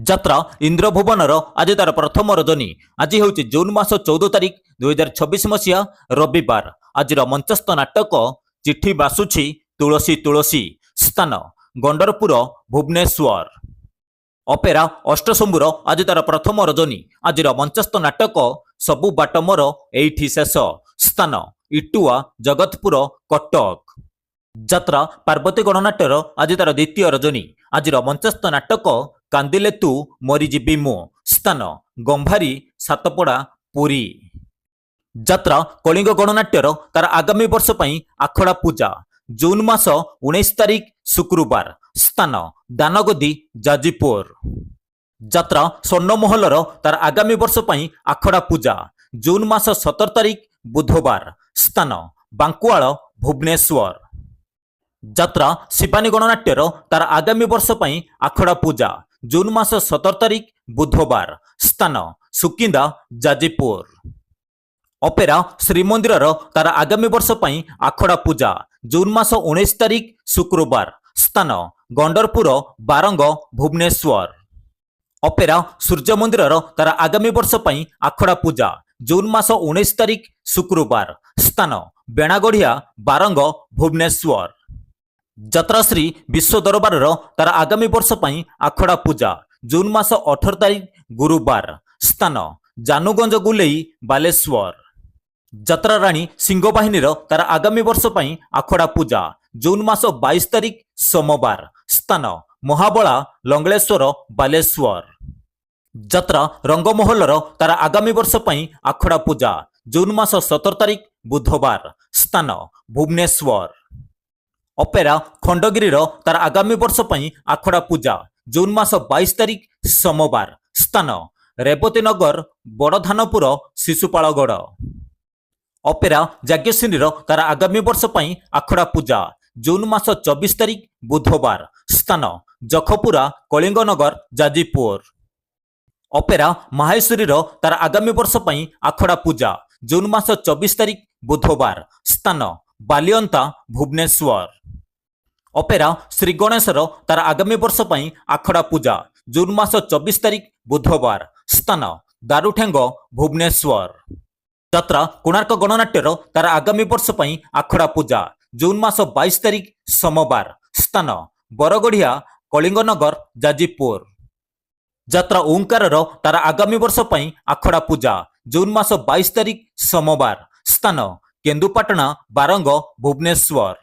ଯାତ୍ରା ଇନ୍ଦ୍ରଭୁବନର ଆଜି ତାର ପ୍ରଥମ ରଜନୀ। ଆଜି ହେଉଛି ଜୁନ୍ ମାସ 14 ତାରିଖ 2026 ମସିହା ରବିବାର। ଆଜିର ମଞ୍ଚସ୍ଥ ନାଟକ ଚିଠି ବାସୁଛି ତୁଳସୀ ତୁଳସୀ। ସ୍ଥାନ ଗଣ୍ଡରପୁର ଭୁବନେଶ୍ୱର। ଅପେରା ଅଷ୍ଟଶମ୍ଭୁର ଆଜି ତାର ପ୍ରଥମ ରଜନୀ। ଆଜିର ମଞ୍ଚସ୍ଥ ନାଟକ ସବୁ ବାଟ ମୋର ଏଇଠି ଶେଷ। ସ୍ଥାନ ଇଟୁଆ ଜଗତପୁର କଟକ। ଯାତ୍ରା ପାର୍ବତୀ ଗଣନାଟ୍ୟର ଆଜି ତାର ଦ୍ୱିତୀୟ ରଜନୀ। ଆଜିର ମଞ୍ଚସ୍ଥ ନାଟକ କାନ୍ଦିଲେ ତୁ ମରିଯିବି ମୁଁ। ସ୍ଥାନ ଗମ୍ଭାରୀ ସାତପଡ଼ା ପୁରୀ। ଯାତ୍ରା କଳିଙ୍ଗ ଗଣନାଟ୍ୟର ତାର ଆଗାମୀ ବର୍ଷ ପାଇଁ ଆଖଡ଼ା ପୂଜା। ଜୁନ୍ ମାସ 19 ତାରିଖ ଶୁକ୍ରବାର। ସ୍ଥାନ ଦାନଗଦି ଯାଜପୁର। ଯାତ୍ରା ସ୍ୱର୍ଣ୍ଣମହଲର ତାର ଆଗାମୀ ବର୍ଷ ପାଇଁ ଆଖଡ଼ା ପୂଜା। ଜୁନ୍ ମାସ 17 ତାରିଖ ବୁଧବାର। ସ୍ଥାନ ବାଙ୍କୁଆଳ ଭୁବନେଶ୍ୱର। ଯାତ୍ରା ଶିବାନୀ ଗଣନାଟ୍ୟର ତାର ଆଗାମୀ ବର୍ଷ ପାଇଁ ଆଖଡ଼ା ପୂଜା। ଜୁନ୍ ମାସ 17 ତାରିଖ ବୁଧବାର। ସ୍ଥାନ ସୁକିନ୍ଦା ଯାଜପୁର। ଅପେରା ଶ୍ରୀମନ୍ଦିରର ତାର ଆଗାମୀ ବର୍ଷ ପାଇଁ ଆଖଡ଼ା ପୂଜା। ଜୁନ୍ ମାସ 19 ତାରିଖ ଶୁକ୍ରବାର। ସ୍ଥାନ ଗଣ୍ଡରପୁର ବାରଙ୍ଗ ଭୁବନେଶ୍ୱର। ଅପେରା ସୂର୍ଯ୍ୟ ମନ୍ଦିରର ତାର ଆଗାମୀ ବର୍ଷ ପାଇଁ ଆଖଡ଼ା ପୂଜା। ଜୁନ୍ ମାସ 19 ତାରିଖ ଶୁକ୍ରବାର। ସ୍ଥାନ ବେଣାଗଢ଼ିଆ ବାରଙ୍ଗ ଭୁବନେଶ୍ୱର। ଯାତ୍ରାଶ୍ରୀ ବିଶ୍ୱ ଦରବାରର ତାର ଆଗାମୀ ବର୍ଷ ପାଇଁ ଆଖଡ଼ା ପୂଜା। ଜୁନ୍ ମାସ 18 ତାରିଖ ଗୁରୁବାର। ସ୍ଥାନ ଜାନୁଗଞ୍ଜ ଗୁଲେଇ ବାଲେଶ୍ୱର। ଯାତ୍ରାରାଣୀ ସିଂହବାହିନୀର ତାର ଆଗାମୀ ବର୍ଷ ପାଇଁ ଆଖଡ଼ା ପୂଜା। ଜୁନ୍ ମାସ 22 ତାରିଖ ସୋମବାର। ସ୍ଥାନ ମହାବଳା ଲଙ୍ଗଳେଶ୍ୱର ବାଲେଶ୍ୱର। ଯାତ୍ରା ରଙ୍ଗମହଲର ତାର ଆଗାମୀ ବର୍ଷ ପାଇଁ ଆଖଡ଼ା ପୂଜା। ଜୁନ୍ ମାସ 17 ତାରିଖ ବୁଧବାର। ସ୍ଥାନ ଭୁବନେଶ୍ୱର। ଅପେରା ଖଣ୍ଡଗିରିର ତାର ଆଗାମୀ ବର୍ଷ ପାଇଁ ଆଖଡ଼ା ପୂଜା। ଜୁନ୍ ମାସ 22 ତାରିଖ ସୋମବାର। ସ୍ଥାନ ରେବତୀନଗର ବଡ଼ଧାନପୁର ଶିଶୁପାଳଗଡ଼। ଅପେରା ଯାଜ୍ଞସେନୀର ତାର ଆଗାମୀ ବର୍ଷ ପାଇଁ ଆଖଡ଼ା ପୂଜା। ଜୁନ୍ ମାସ 24 ତାରିଖ ବୁଧବାର। ସ୍ଥାନ ଜଖପୁରା କଳିଙ୍ଗନଗର ଯାଜପୁର। ଅପେରା ମାହେଶ୍ୱରୀର ତାର ଆଗାମୀ ବର୍ଷ ପାଇଁ ଆଖଡ଼ା ପୂଜା। ଜୁନ୍ ମାସ 24 ତାରିଖ ବୁଧବାର। ସ୍ଥାନ ବାଲିଅନ୍ତା ଭୁବନେଶ୍ୱର। ଅପେରା ଶ୍ରୀଗଣେଶର ତାର ଆଗାମୀ ବର୍ଷ ପାଇଁ ଆଖଡ଼ା ପୂଜା। ଜୁନ୍ ମାସ 24 ତାରିଖ ବୁଧବାର। ସ୍ଥାନ ଦାରୁଠେଙ୍ଗ ଭୁବନେଶ୍ୱର। ଯାତ୍ରା କୋଣାର୍କ ଗଣନାଟ୍ୟର ତାର ଆଗାମୀ ବର୍ଷ ପାଇଁ ଆଖଡ଼ା ପୂଜା। ଜୁନ୍ ମାସ 22 ତାରିଖ ସୋମବାର। ସ୍ଥାନ ବରଗଢ଼ିଆ କଳିଙ୍ଗନଗର ଯାଜପୁର। ଯାତ୍ରା ଓଁକାରର ତାର ଆଗାମୀ ବର୍ଷ ପାଇଁ ଆଖଡ଼ା ପୂଜା। ଜୁନ୍ ମାସ 22 ତାରିଖ ସୋମବାର। ସ୍ଥାନ କେନ୍ଦୁପାଟଣା ବାରଙ୍ଗ ଭୁବନେଶ୍ୱର।